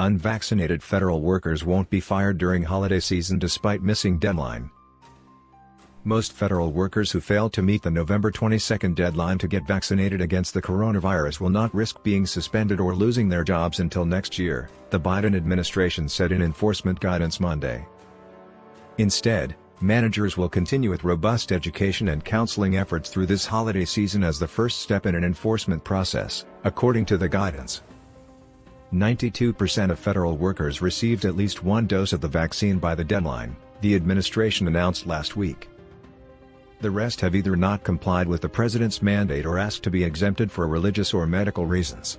Unvaccinated federal workers won't be fired during holiday season despite missing deadline. Most federal workers who fail to meet the November 22 deadline to get vaccinated against the coronavirus will not risk being suspended or losing their jobs until next year, the Biden administration said in enforcement guidance Monday. Instead, managers will continue with robust education and counseling efforts through this holiday season as the first step in an enforcement process, according to the guidance. 92% of federal workers received at least one dose of the vaccine by the deadline, the administration announced last week. The rest have either not complied with the president's mandate or asked to be exempted for religious or medical reasons.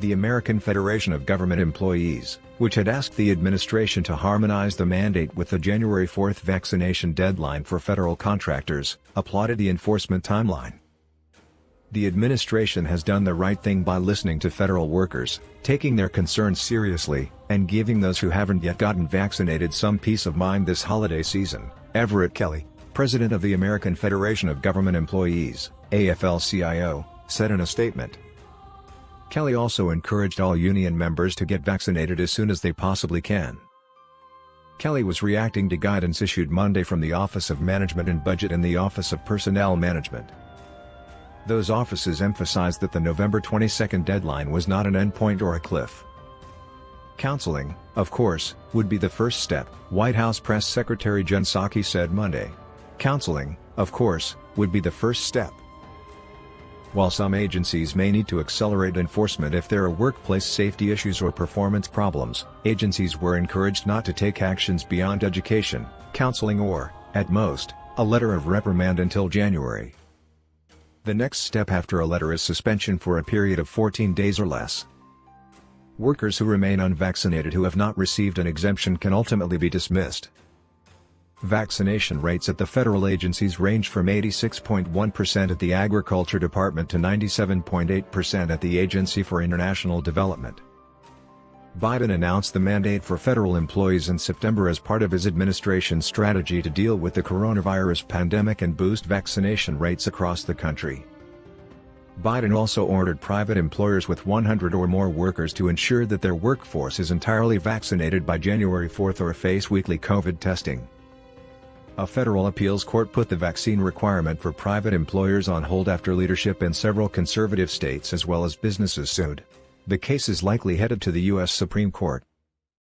The American Federation of Government Employees, which had asked the administration to harmonize the mandate with the January 4 vaccination deadline for federal contractors, applauded the enforcement timeline. The administration has done the right thing by listening to federal workers, taking their concerns seriously, and giving those who haven't yet gotten vaccinated some peace of mind this holiday season, Everett Kelly, president of the American Federation of Government Employees, AFL-CIO, said in a statement. Kelly also encouraged all union members to get vaccinated as soon as they possibly can. Kelly was reacting to guidance issued Monday from the Office of Management and Budget and the Office of Personnel Management. Those offices emphasized that the November 22 deadline was not an endpoint or a cliff. Counseling, of course, would be the first step, White House Press Secretary Jen Psaki said Monday. Counseling, of course, would be the first step. While some agencies may need to accelerate enforcement if there are workplace safety issues or performance problems, agencies were encouraged not to take actions beyond education, counseling or, at most, a letter of reprimand until January. The next step after a letter is suspension for a period of 14 days or less. Workers who remain unvaccinated who have not received an exemption can ultimately be dismissed. Vaccination rates at the federal agencies range from 86.1% at the Agriculture Department to 97.8% at the Agency for International Development. Biden announced the mandate for federal employees in September as part of his administration's strategy to deal with the coronavirus pandemic and boost vaccination rates across the country. Biden also ordered private employers with 100 or more workers to ensure that their workforce is entirely vaccinated by January 4 or face weekly COVID testing. A federal appeals court put the vaccine requirement for private employers on hold after leadership in several conservative states as well as businesses sued. The case is likely headed to the U.S. Supreme Court.